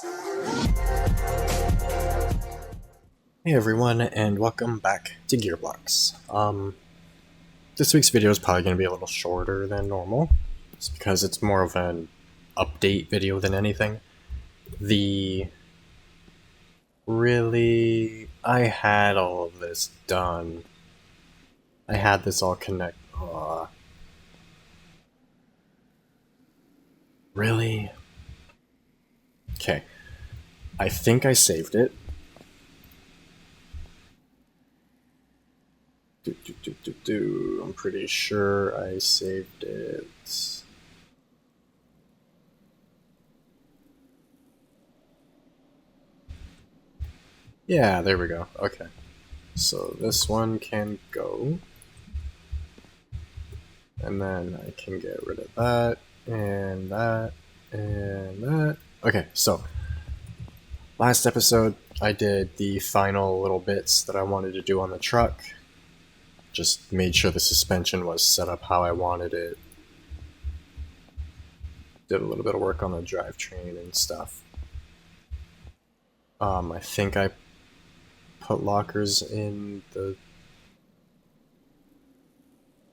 Hey everyone, and welcome back to Gearbox. This week's video is probably going to be a little shorter than normal, just because it's more of an update video than anything. I had all of this done. I had this all connect. Really? Okay. I think I saved it. I'm pretty sure I saved it. Yeah, there we go. Okay. So this one can go. And then I can get rid of that, and that, and that. Okay, so last episode I did the final little bits that I wanted to do on the truck. Just made sure the suspension was set up how I wanted it. Did a little bit of work on the drivetrain and stuff. I think I put lockers in the...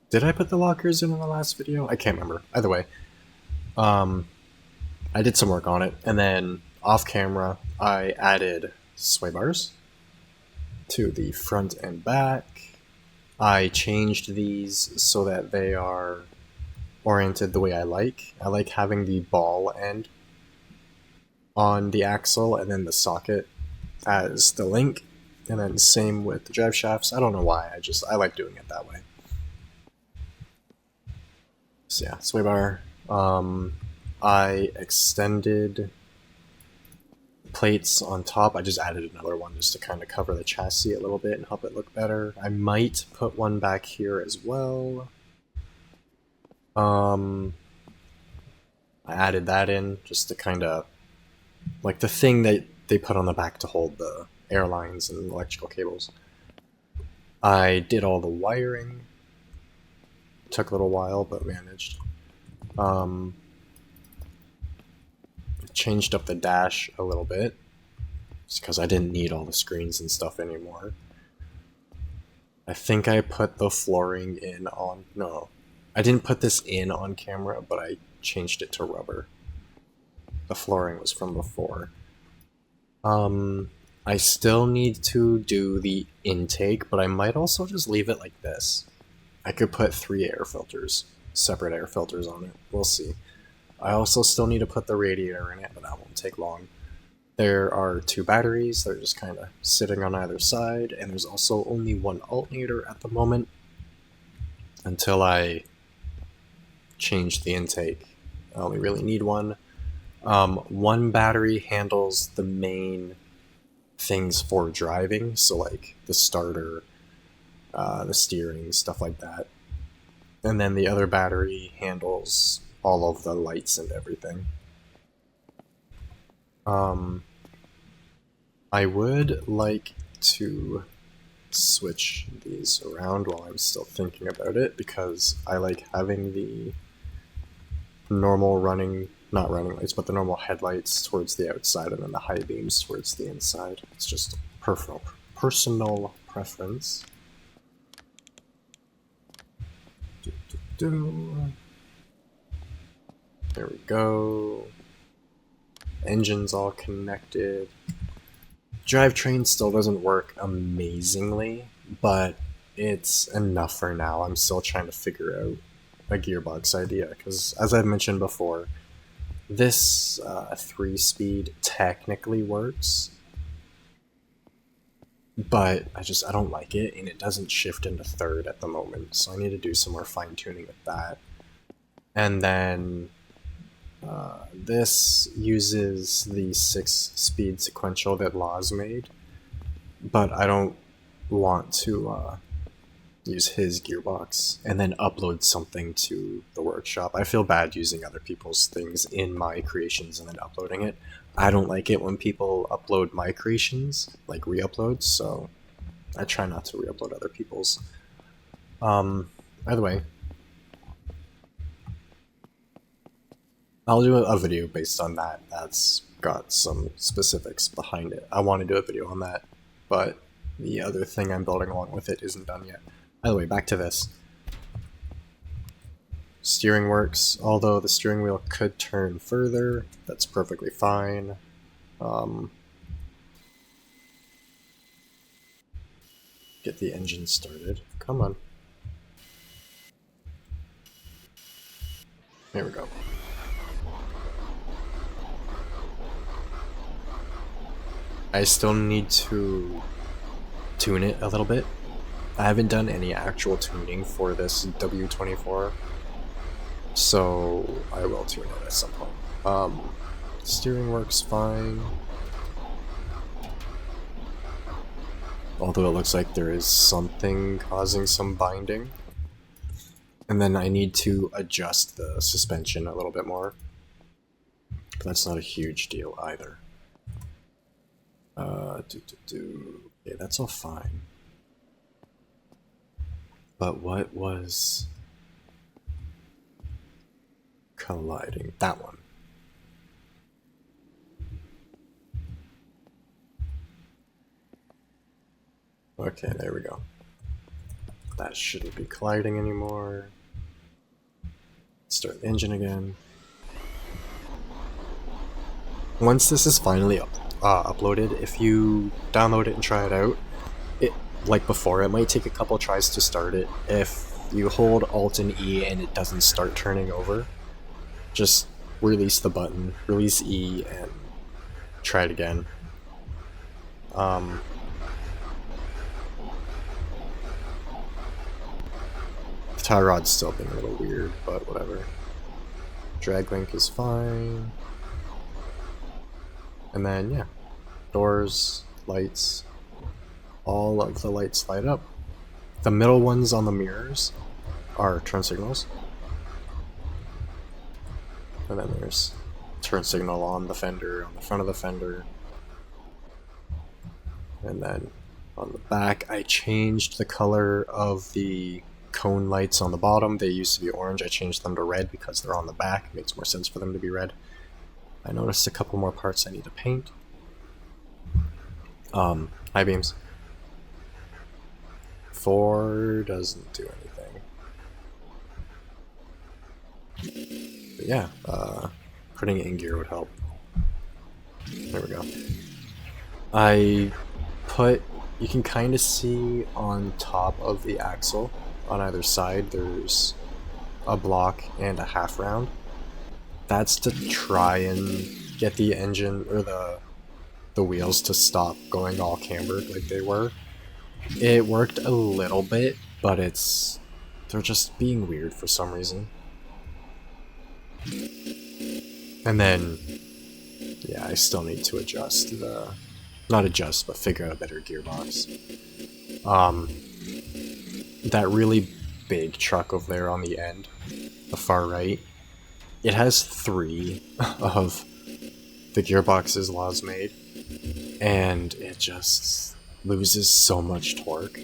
Did I put the lockers in the last video? I can't remember. Either way. I did some work on it, and then off camera I added sway bars to the front and back. I changed these so that they are oriented the way I like. I like having the ball end on the axle and then the socket as the link, and then same with the drive shafts. I don't know why, I like doing it that way. So yeah, sway bar. I extended plates on top. I just added another one just to kind of cover the chassis a little bit and help it look better. I might put one back here as well. I added that in just to kind of like the thing that they put on the back to hold the airlines and electrical cables. I did all the wiring. Took a little while, but managed. Changed up the dash a little bit, just because I didn't need all the screens and stuff anymore. I think I put the flooring in on... No, I didn't put this in on camera, but I changed it to rubber. The flooring was from before. I still need to do the intake, but I might also just leave it like this. I could put 3 air filters, separate air filters on it. We'll see. I also still need to put the radiator in it, but that won't take long. There are 2 batteries. They're just kind of sitting on either side, and there's also only 1 alternator at the moment until I change the intake. I only really need one. 1 battery handles the main things for driving, so like the starter, the steering, stuff like that. And then the other battery handles all of the lights and everything. I would like to switch these around while I'm still thinking about it, because I like having the normal not running lights, but the normal headlights towards the outside and then the high beams towards the inside. It's just personal preference. There we go. Engine's all connected. Drivetrain still doesn't work amazingly, but it's enough for now. I'm still trying to figure out a gearbox idea, because as I've mentioned before, this 3-speed technically works, but I don't like it, and it doesn't shift into third at the moment, so I need to do some more fine-tuning with that. And then this uses the 6-speed sequential that Law's made, but I don't want to use his gearbox and then upload something to the workshop. I feel bad using other people's things in my creations and then uploading it. I don't like it when people upload my creations, like re-uploads, so I try not to re-upload other people's. Either way, I'll do a video based on that. That's got some specifics behind it. I want to do a video on that, but the other thing I'm building along with it isn't done yet. By the way, back to this. Steering works, although the steering wheel could turn further. That's perfectly fine. Get the engine started. Come on. There we go. I still need to tune it a little bit. I haven't done any actual tuning for this W24, so I will tune it at some point. Steering works fine. Although it looks like there is something causing some binding. And then I need to adjust the suspension a little bit more. But that's not a huge deal either. Okay, that's all fine. But what was colliding? That one. Okay, there we go. That shouldn't be colliding anymore. Start the engine again. Once this is finally uploaded, if you download it and try it out, like before, it might take a couple tries to start it. If you hold Alt and E and it doesn't start turning over, just release the button, release E, and try it again. The tie rod's still being a little weird, but whatever. Drag link is fine. And then, yeah, doors, lights, all of the lights light up. The middle ones on the mirrors are turn signals. And then there's turn signal on the fender, on the front of the fender. And then on the back, I changed the color of the cone lights on the bottom. They used to be orange. I changed them to red because they're on the back. It makes more sense for them to be red. I noticed a couple more parts I need to paint. High beams. 4 doesn't do anything. But yeah, putting it in gear would help. There we go. I put, you can kind of see on top of the axle on either side there's a block and a half round. That's to try and get the engine or the wheels to stop going all cambered like they were. It worked a little bit, but they're just being weird for some reason. And then, yeah, I still need to adjust not adjust, but figure out a better gearbox. That really big truck over there on the end, the far right, it has 3 of the gearboxes Laws made, and it just loses so much torque.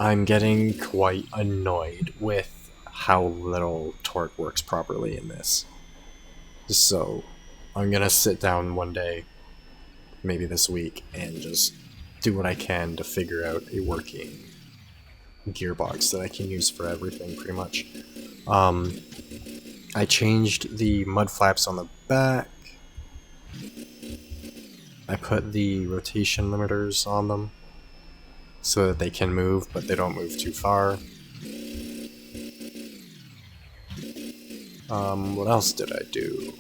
I'm getting quite annoyed with how little torque works properly in this. So I'm gonna sit down one day, maybe this week, and just do what I can to figure out a working gearbox that I can use for everything, pretty much. I changed the mud flaps on the back. I put the rotation limiters on them so that they can move, but they don't move too far. What else did I do?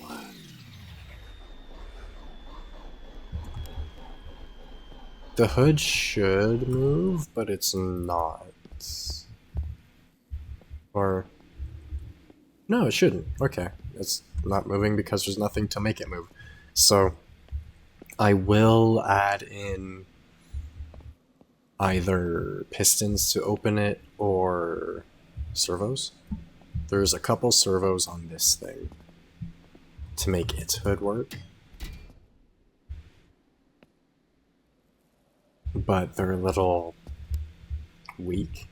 The hood should move, but it's not. Or... no, it shouldn't. Okay, it's not moving because there's nothing to make it move. So I will add in either pistons to open it or servos. There's a couple servos on this thing to make its hood work, but they're a little weak.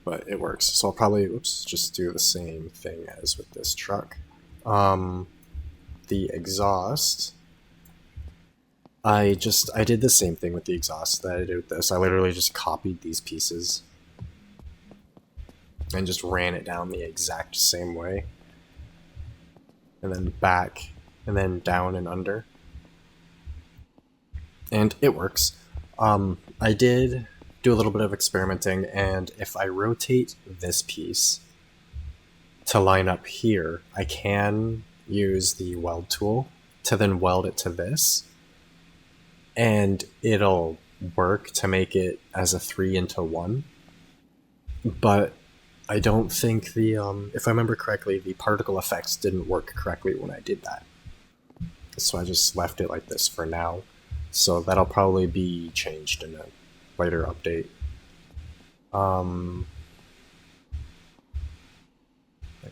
but it works. So I'll probably, just do the same thing as with this truck. The exhaust, I did the same thing with the exhaust that I did with this. I literally just copied these pieces and just ran it down the exact same way. And then back, and then down and under. And it works. I did do a little bit of experimenting, and if I rotate this piece to line up here, I can use the weld tool to then weld it to this, and it'll work to make it as a 3-into-1. But I don't think the, if I remember correctly, the particle effects didn't work correctly when I did that. So I just left it like this for now. So that'll probably be changed in a later update. I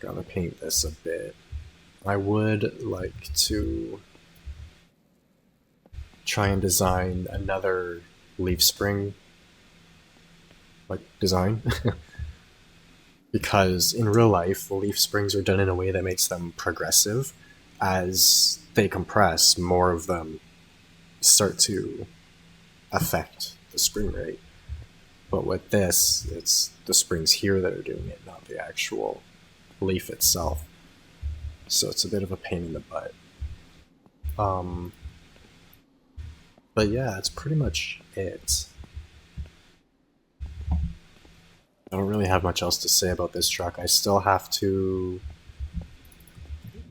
gotta paint this a bit. I would like to try and design another leaf spring design. Because in real life, leaf springs are done in a way that makes them progressive. As they compress, more of them start to affect the spring rate. But with this, it's the springs here that are doing it, not the actual leaf itself. So it's a bit of a pain in the butt. But yeah, that's pretty much it. I don't really have much else to say about this truck. I still have to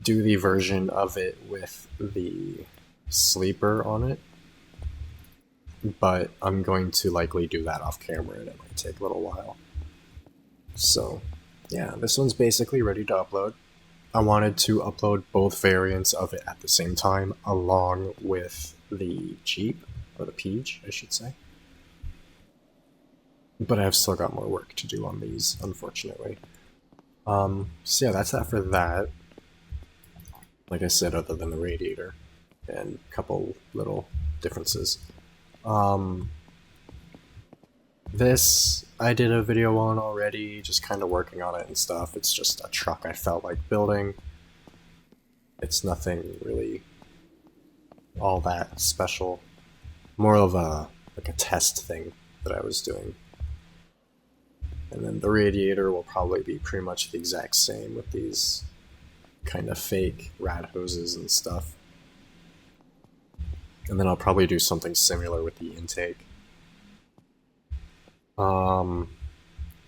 do the version of it with the sleeper on it, but I'm going to likely do that off camera, and it might take a little while. So yeah, this one's basically ready to upload. I wanted to upload both variants of it at the same time, along with the Jeep, or the Peach, I should say. But I've still got more work to do on these, unfortunately. So yeah, that's that for that. Like I said, other than the radiator and a couple little differences. This I did a video on already, just kind of working on it and stuff. It's just a truck I felt like building. It's nothing really all that special. More of a test thing that I was doing. And then the radiator will probably be pretty much the exact same with these kind of fake rad hoses and stuff. And then I'll probably do something similar with the intake.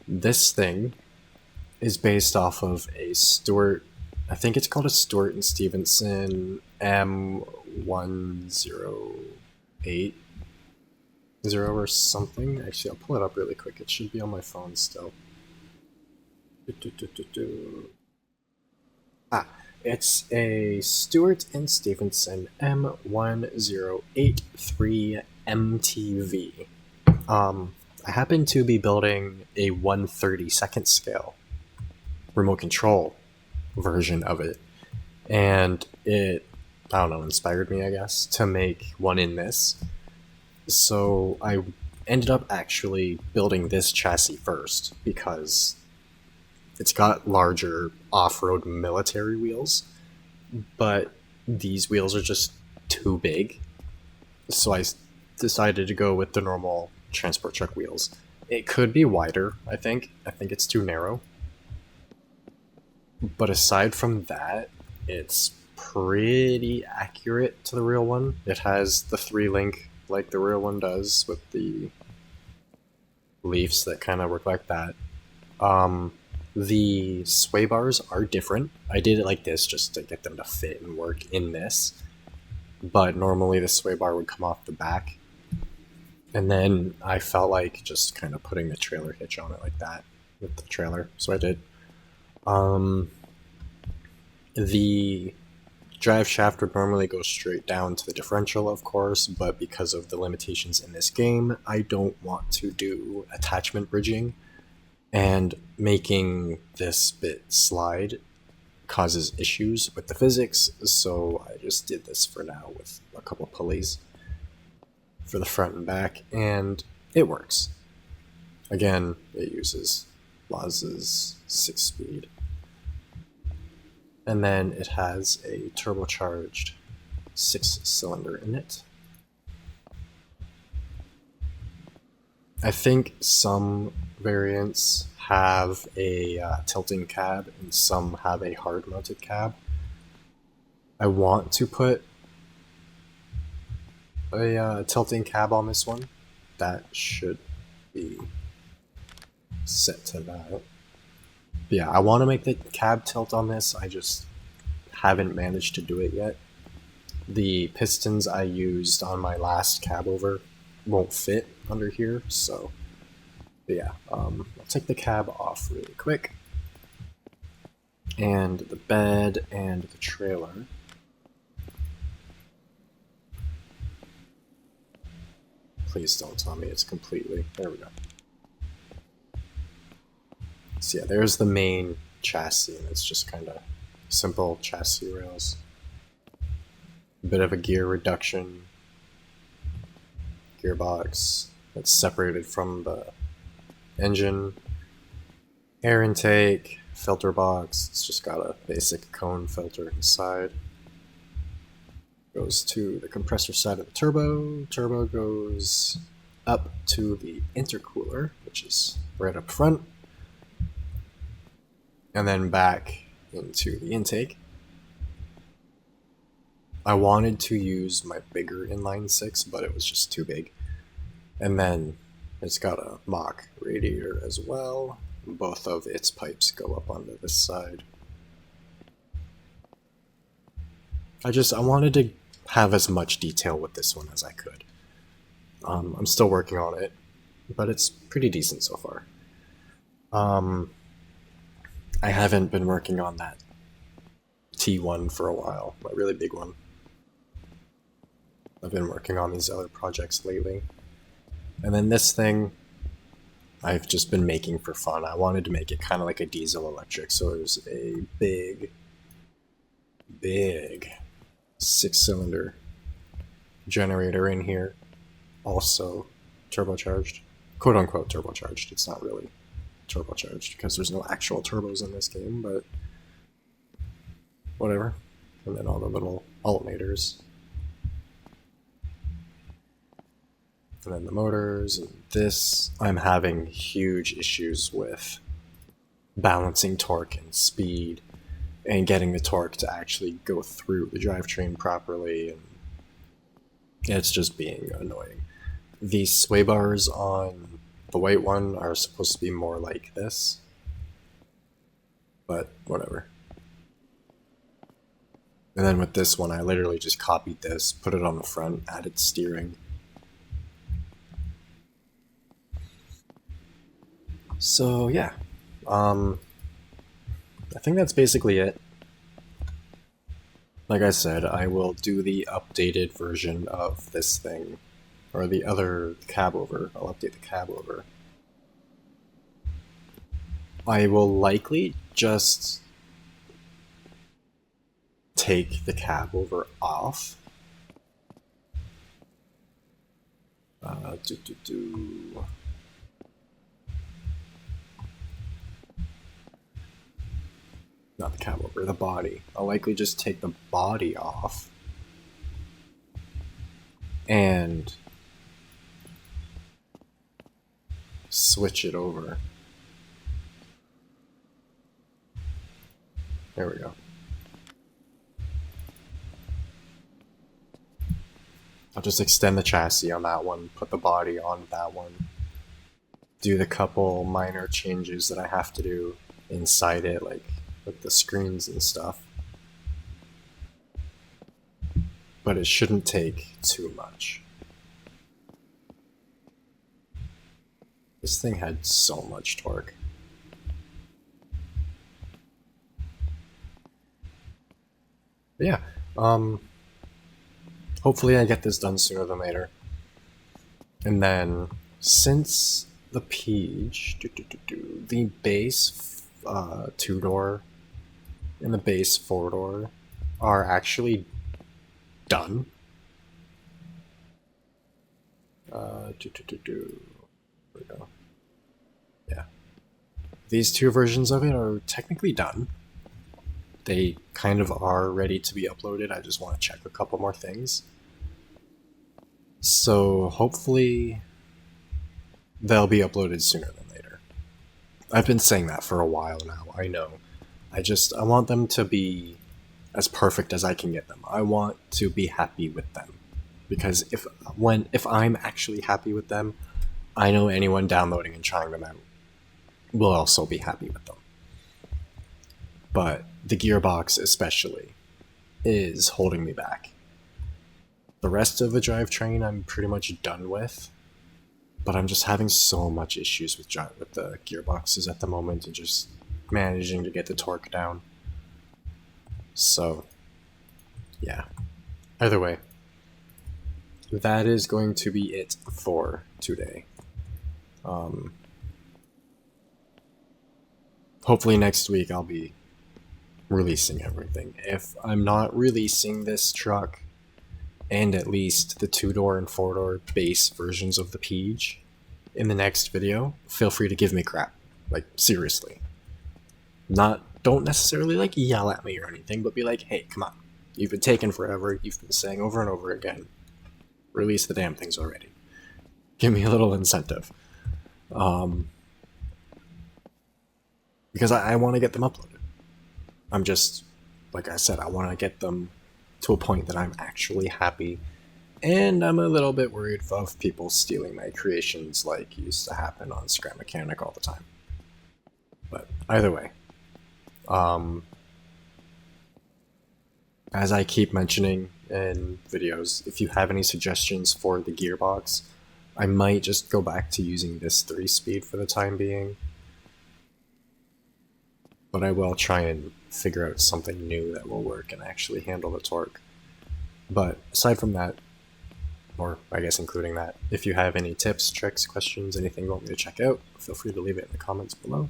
This thing is based off of a Stewart, I think it's called a Stewart and Stevenson M1080 or something. Actually, I'll pull it up really quick. It should be on my phone still. It's a Stewart and Stevenson M1083 MTV. I happen to be building a 1/32 scale remote control version of it, and it, I don't know, inspired me, I guess, to make one in this. So I ended up actually building this chassis first, because it's got larger off-road military wheels, but these wheels are just too big. So I decided to go with the normal transport truck wheels. It could be wider, I think. I think it's too narrow. But aside from that, it's pretty accurate to the real one. It has the 3-link like the real one does, with the leaves that kind of work like that. The sway bars are different. I did it like this just to get them to fit and work in this. But normally the sway bar would come off the back. And then I felt like just kind of putting the trailer hitch on it like that with the trailer. So I did. The drive shaft would normally go straight down to the differential, of course, but because of the limitations in this game, I don't want to do attachment bridging. And making this bit slide causes issues with the physics, so I just did this for now with a couple pulleys for the front and back, and it works. Again, it uses Laz's 6-speed. And then it has a turbocharged 6-cylinder in it. I think some variants have a tilting cab and some have a hard mounted cab. I want to put a tilting cab on this one. That should be set to that. But yeah, I want to make the cab tilt on this. I just haven't managed to do it yet. The pistons I used on my last cab over won't fit under here, so yeah, I'll take the cab off really quick. And the bed and the trailer. Please don't tell me it's completely... There we go. So yeah, there's the main chassis, and it's just kind of simple chassis rails. A bit of a gear reduction. Gearbox that's separated from the engine. Air intake, filter box. It's just got a basic cone filter inside. Goes to the compressor side of the turbo. Turbo goes up to the intercooler, which is right up front. And then back into the intake. I wanted to use my bigger inline 6, but it was just too big. And then it's got a mock radiator as well. Both of its pipes go up onto this side. I wanted to have as much detail with this one as I could. I'm still working on it, but it's pretty decent so far. I haven't been working on that T1 for a while, my really big one. I've been working on these other projects lately. And then this thing, I've just been making for fun. I wanted to make it kind of like a diesel electric, so there's a big 6-cylinder generator in here, also turbocharged, quote unquote turbocharged. It's not really turbocharged because there's no actual turbos in this game, but whatever. And then all the little alternators. And then the motors, and this, I'm having huge issues with balancing torque and speed and getting the torque to actually go through the drivetrain properly, and it's just being annoying. The sway bars on the white one are supposed to be more like this, but whatever. And then with this one, I literally just copied this, put it on the front, added steering. So yeah, I think that's basically it. Like I said, I will do the updated version of this thing, or the other cab over. I'll update the cab over. I will likely just take the cab over off. Not the cab over, the body. I'll likely just take the body off and switch it over. There we go. I'll just extend the chassis on that one, put the body on that one, do the couple minor changes that I have to do inside it, like with the screens and stuff. But it shouldn't take too much. This thing had so much torque. But yeah, hopefully I get this done sooner than later. And then, since the Peach, the base 2-door and the base 4-door are actually done. There we go. Yeah. these two versions of it are technically done. They kind of are ready to be uploaded. I just want to check a couple more things. So hopefully they'll be uploaded sooner than later. I've been saying that for a while now, I know. I want them to be as perfect as I can get them. I want to be happy with them. Because if I'm actually happy with them, I know anyone downloading and trying them out will also be happy with them. But the gearbox especially is holding me back. The rest of the drivetrain I'm pretty much done with, but I'm just having so much issues with the gearboxes at the moment and just managing to get the torque down. So, yeah. Either way, that is going to be it for today. Hopefully next week I'll be releasing everything. If I'm not releasing this truck and at least the 2-door and 4-door base versions of the Peach in the next video, feel free to give me crap. Like, seriously. Don't necessarily like yell at me or anything, but be like, hey, come on. You've been taking forever. You've been saying over and over again, release the damn things already. Give me a little incentive. Because I want to get them uploaded. I'm just, like I said, I want to get them to a point that I'm actually happy, and I'm a little bit worried of people stealing my creations like used to happen on Scrap Mechanic all the time. But either way, as I keep mentioning in videos, if you have any suggestions for the gearbox, I might just go back to using this 3-speed for the time being. But I will try and figure out something new that will work and actually handle the torque. But aside from that, or I guess including that, if you have any tips, tricks, questions, anything you want me to check out, feel free to leave it in the comments below.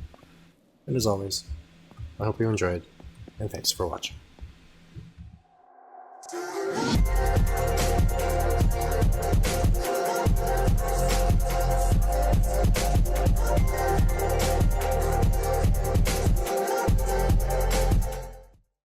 And as always, I hope you enjoyed, and thanks for watching.